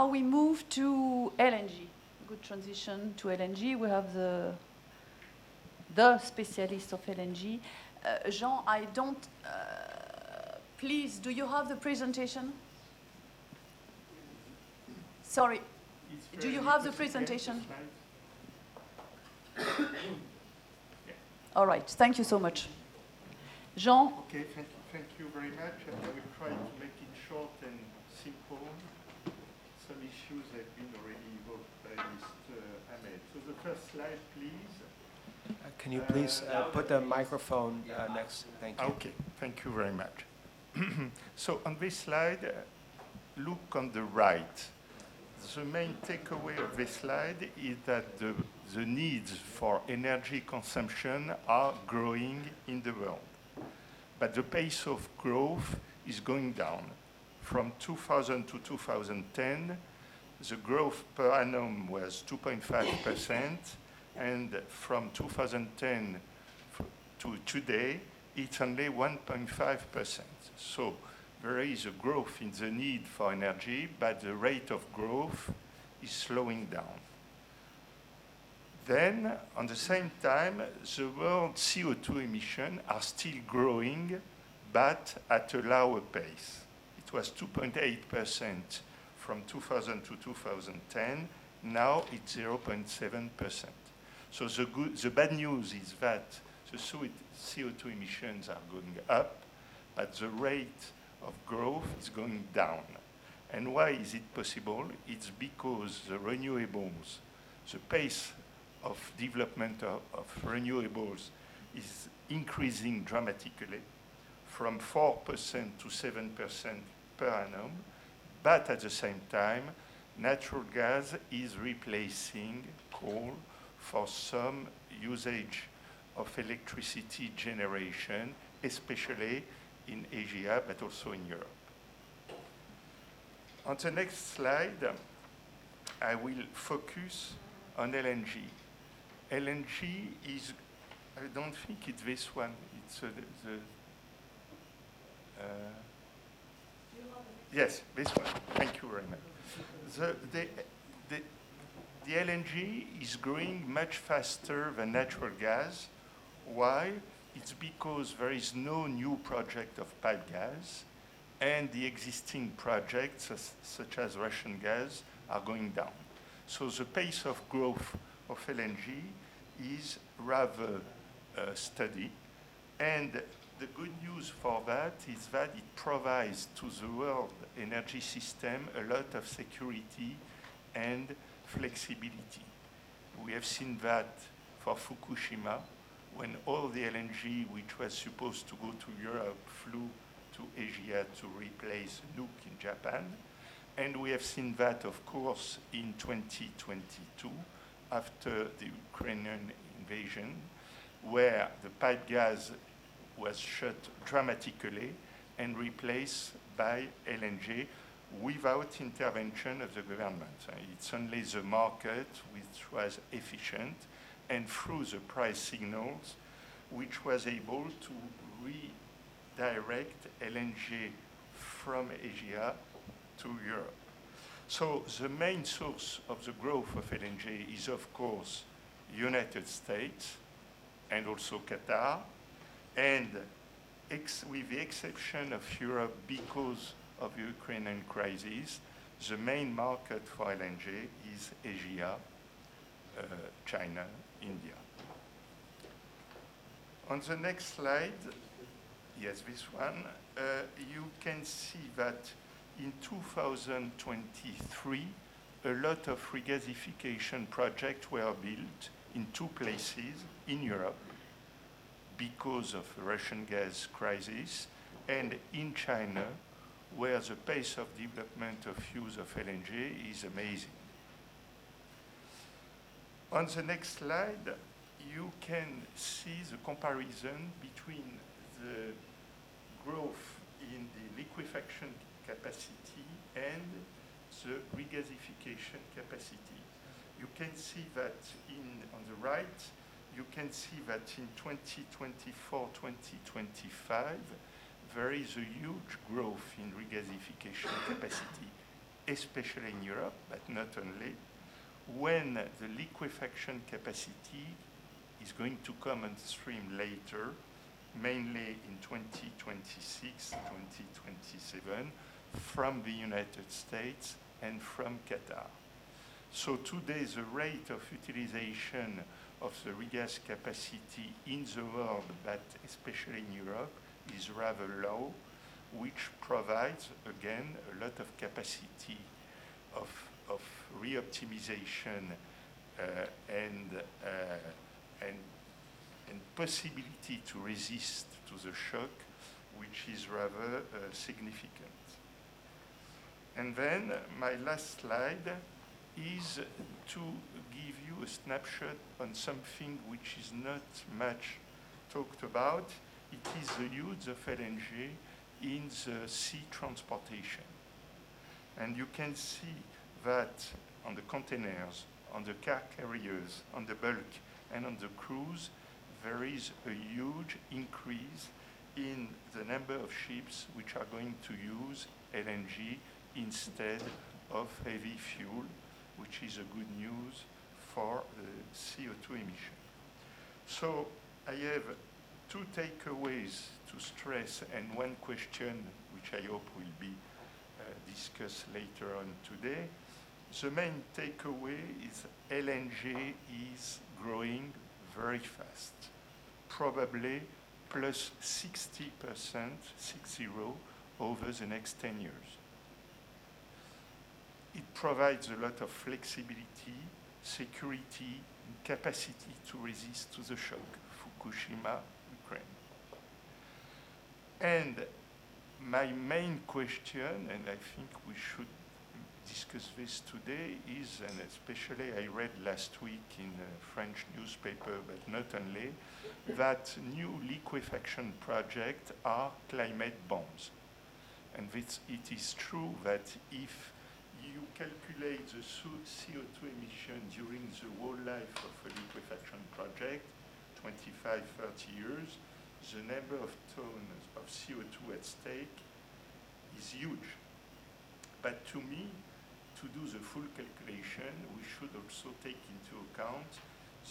now we move to LNG. Good transition to LNG. We have the specialist of LNG. Jean, I don't... please, do you have the presentation? Sorry. Do you have the presentation? All right. Thank you so much. Jean? Okay, thank you very much. I will try to make it short and simple. Some issues have been already evoked by Mr. Abed. So the first slide, please. Can you please put the microphone next? Thank you. Okay, thank you very much. So on this slide, look on the right. The main takeaway of this slide is that the needs for energy consumption are growing in the world. But the pace of growth is going down. From 2000 to 2010, the growth per annum was 2.5%, and from 2010 to today, it's only 1.5%. So there is a growth in the need for energy, but the rate of growth is slowing down. Then, on the same time, the world CO2 emissions are still growing, but at a lower pace. It was 2.8% from 2000 to 2010. Now it's 0.7%. So the bad news is that the CO2 emissions are going up, but the rate of growth is going down. And why is it possible? It's because the renewables, the pace of development of renewables is increasing dramatically from 4% to 7% per annum, but at the same time, natural gas is replacing coal for some usage of electricity generation, especially in Asia, but also in Europe. On the next slide, I will focus on LNG. LNG is, I don't think it's this one, it's yes, this one. Thank you very much. The LNG is growing much faster than natural gas. Why? It's because there is no new project of pipe gas, and the existing projects, such as Russian gas, are going down. So the pace of growth of LNG is rather steady. And the good news for that is that it provides to the world energy system a lot of security and flexibility. We have seen that for Fukushima, when all the LNG which was supposed to go to Europe flew to Asia to replace nuke in Japan. And we have seen that, of course, in 2022, after the Ukrainian invasion, where the pipe gas was shut dramatically and replaced by LNG without intervention of the government. It's only the market which was efficient, and through the price signals, which was able to redirect LNG from Asia to Europe. So the main source of the growth of LNG is, of course, United States and also Qatar, and with the exception of Europe because of the Ukrainian crisis, the main market for LNG is Asia, China, India. On the next slide, yes, this one, you can see that in 2023, a lot of regasification projects were built in two places in Europe because of the Russian gas crisis, and in China, where the pace of development of use of LNG is amazing. On the next slide, you can see the comparison between the growth in the liquefaction capacity and the regasification capacity. You can see that on the right, you can see that in 2024-2025, there is a huge growth in regasification capacity especially in Europe, but not only, when the liquefaction capacity is going to come on stream later, mainly in 2026, 2027, from the United States and from Qatar. So today, the rate of utilization of the regas capacity in the world, but especially in Europe, is rather low, which provides, again, a lot of capacity of re-optimization and possibility to resist to the shock, which is rather significant. And then my last slide is to give you a snapshot on something which is not much talked about. It is the use of LNG in the sea transportation. And you can see that on the containers, on the car carriers, on the bulk, and on the cruise, there is a huge increase in the number of ships which are going to use LNG instead of heavy fuel, which is a good news for the CO2 emission. So I have two takeaways to stress and one question which I hope will be discussed later on today. The main takeaway is LNG is growing very fast, probably plus 60%, 60, over the next 10 years. It provides a lot of flexibility, security, and capacity to resist to the shock, Fukushima, Ukraine. And my main question, and I think we should discuss this today, is, and especially I read last week in a French newspaper, but not only, that new liquefaction projects are climate bombs. And it is true that if you calculate the CO2 emission during the whole life of a liquefaction project, 25, 30 years, the number of tons of CO2 at stake is huge. But to me, to do the full calculation, we should also take into account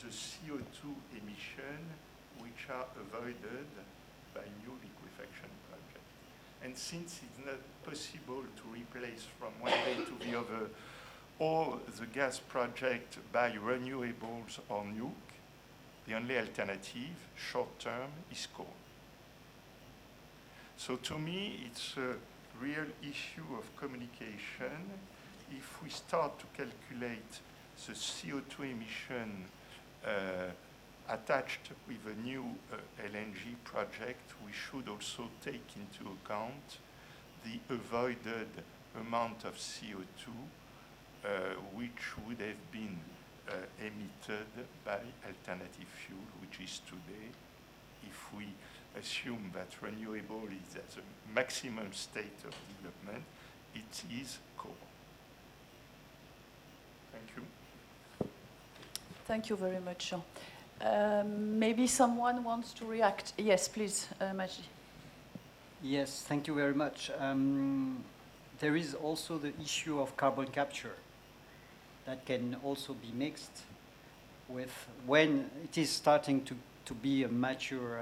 the CO2 emission which are avoided by new liquefaction projects. And since it's not possible to replace from one day to the other all the gas project by renewables or nuke, the only alternative, short term, is coal. So to me, it's a real issue of communication. If we start to calculate the CO2 emission attached with a new LNG project, we should also take into account the avoided amount of CO2 which would have been emitted by alternative fuel, which is today, if we assume that renewable is at the maximum state of development, it is coal. Thank you. Thank you very much, Jean. Maybe someone wants to react. Yes, please, Majdi. Yes, thank you very much. There is also the issue of carbon capture that can also be mixed with when it is starting to be a mature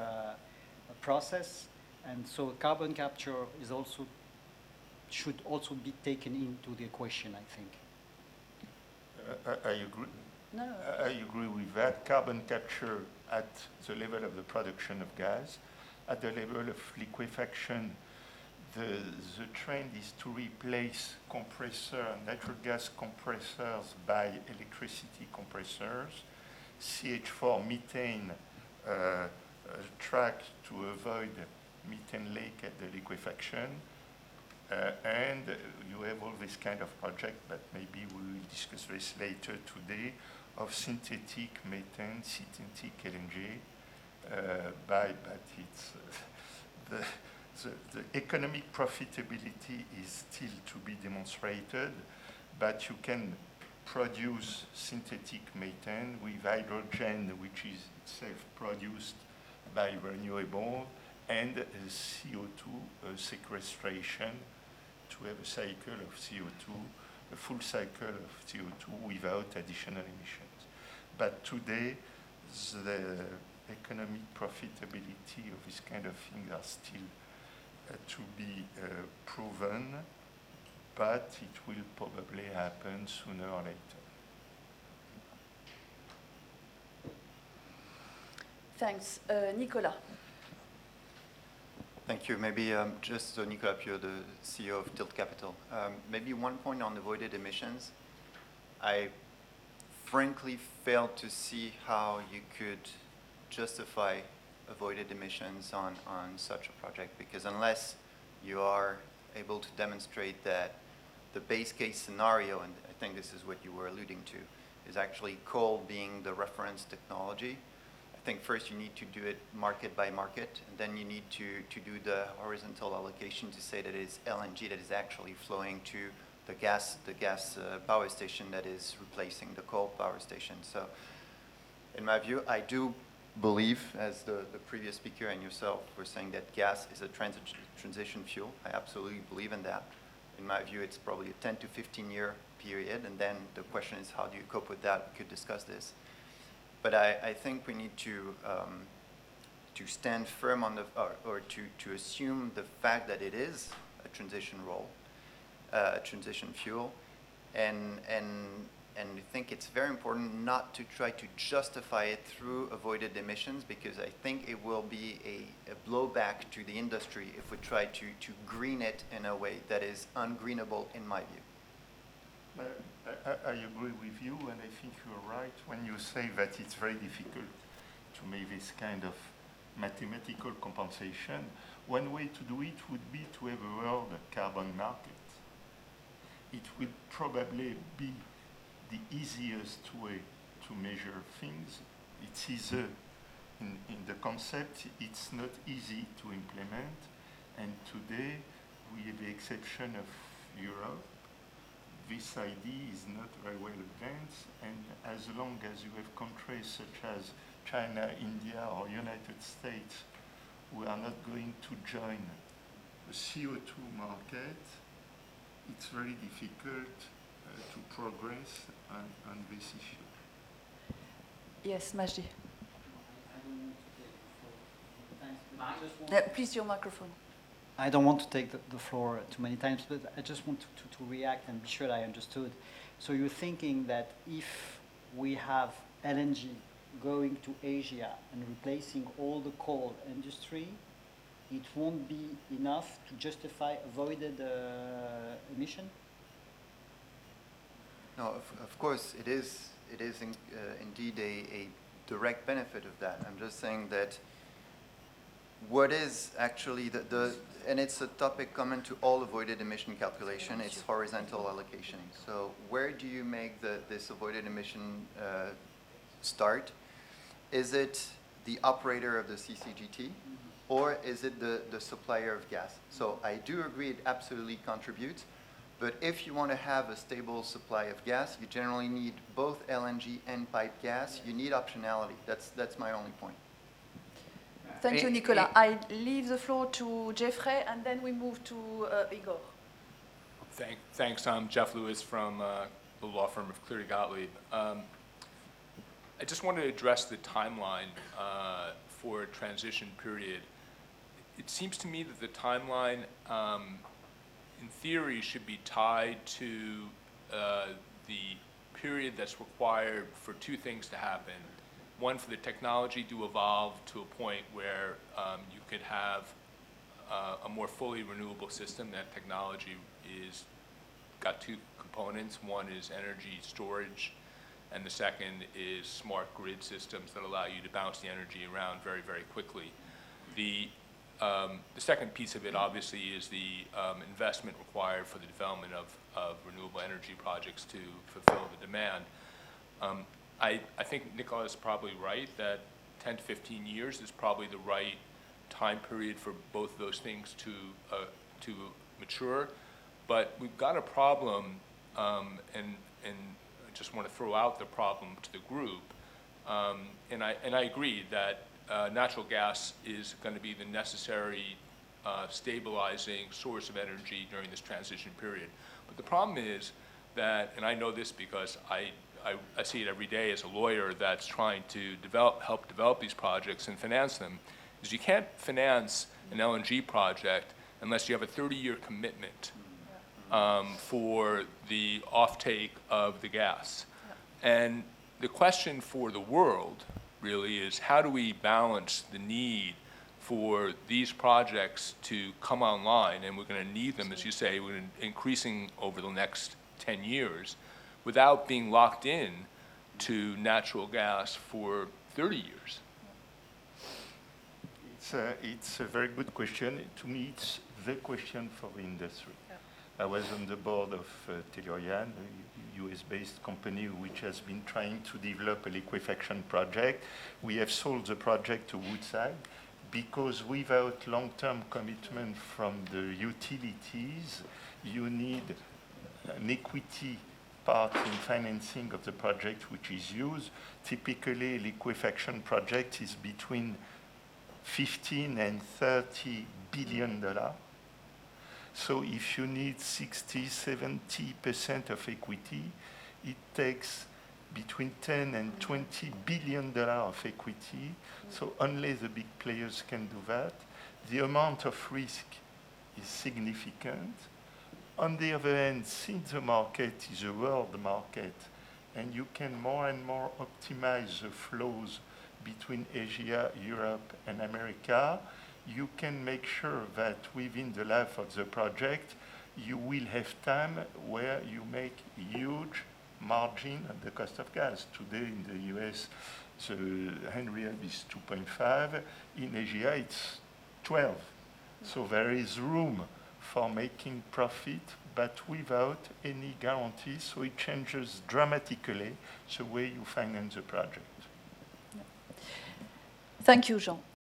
process, and so carbon capture is also should also be taken into the equation, I think. I agree. No. I agree with that. Carbon capture at the level of the production of gas, at the level of liquefaction, the trend is to replace natural gas compressors by electricity compressors, CH4 methane track to avoid methane leak at the liquefaction. And you have all this kind of project, but maybe we will discuss this later today, of synthetic methane, synthetic LNG, but it's the economic profitability is still to be demonstrated, but you can produce synthetic methane with hydrogen, which is itself produced by renewable, and CO2 sequestration to have a cycle of CO2 a full cycle of CO2 without additional emissions. But today, the economic profitability of this kind of thing are still to be proven, but it will probably happen sooner or later. Thanks. Nicolas. Thank you. Maybe just Nicolas Piau, the CEO of Tilt Capital. Maybe one point on avoided emissions. I frankly fail to see how you could justify avoided emissions on such a project, because unless you are able to demonstrate that the base case scenario, and I think this is what you were alluding to, is actually coal being the reference technology. I think first you need to do it market by market, and then you need to do the horizontal allocation to say that it's LNG that is actually flowing to the gas power station that is replacing the coal power station. So in my view, I do believe, as the previous speaker and yourself were saying, that gas is a transition fuel. I absolutely believe in that. In my view, it's probably a 10 to 15 year period, and then the question is, how do you cope with that? We could discuss this. But I think we need to stand firm on the, or to assume the fact that it is a transition role, a transition fuel, and I think it's very important not to try to justify it through avoided emissions, because I think it will be a blowback to the industry if we try to green it in a way that is ungreenable, in my view. I agree with you, and I think you're right when you say that it's very difficult to make this kind of mathematical compensation. One way to do it would be to have a world carbon market. It would probably be the easiest way to measure things. It's easier in the concept. It's not easy to implement, and today, with the exception of Europe, this idea is not very well advanced, and as long as you have countries such as China, India, or United States who are not going to join the CO2 market, it's very difficult to progress on this issue. Yes, Majdi. Please, your microphone. I don't want to take the floor too many times, but I just want to react and be sure that I understood. So you're thinking that if we have LNG going to Asia and replacing all the coal industry, it won't be enough to justify avoided emission? No, of course it is indeed a direct benefit of that. I'm just saying that what is actually and it's a topic common to all avoided emission calculation, it's horizontal allocation. So where do you make this avoided emission start? Is it the operator of the CCGT, or is it the supplier of gas? So I do agree it absolutely contributes, but if you want to have a stable supply of gas, you generally need both LNG and pipe gas. You need optionality. That's my only point. Thank you, Nicolas. I leave the floor to Jeffrey, and then we move to Igor. Thanks. I'm Jeff Lewis from the law firm of Cleary Gottlieb. I just wanted to address the timeline for a transition period. It seems to me that the timeline, in theory, should be tied to the period that's required for two things to happen. One, for the technology to evolve to a point where you could have a more fully renewable system. That technology is got two components. One is energy storage, and the second is smart grid systems that allow you to bounce the energy around very, very quickly. The second piece of it, obviously, is the investment required for the development of renewable energy projects to fulfill the demand. I think Nicolas is probably right that 10 to 15 years is probably the right time period for both of those things to mature. But we've got a problem, and I just want to throw out the problem to the group. And I agree that natural gas is going to be the necessary stabilizing source of energy during this transition period. But the problem is that, and I know this because I see it every day as a lawyer that's trying to help develop these projects and finance them, is you can't finance an LNG project unless you have a 30-year commitment for the offtake of the gas. And the question for the world really is, how do we balance the need for these projects to come online, and we're going to need them, as you say, we're increasing over the next 10 years, without being locked in to natural gas for 30 years? It's a very good question. To me, it's the question for the industry. I was on the board of Tellurian, a US-based company which has been trying to develop a liquefaction project. We have sold the project to Woodside because without long-term commitment from the utilities, you need an equity part in financing of the project which is used. Typically, a liquefaction project is between 15 and 30 billion dollars. So if you need 60, 70% of equity, it takes between 10 and 20 billion dollars of equity. So only the big players can do that. The amount of risk is significant. On the other hand, since the market is a world market, and you can more and more optimize the flows between Asia, Europe, and America, you can make sure that within the life of the project, you will have time where you make huge margin on the cost of gas. Today in the US, the Henry Hub is 2.5. In Asia, it's 12. So there is room for making profit, but without any guarantees. So it changes dramatically the way you finance the project. Thank you, Jean.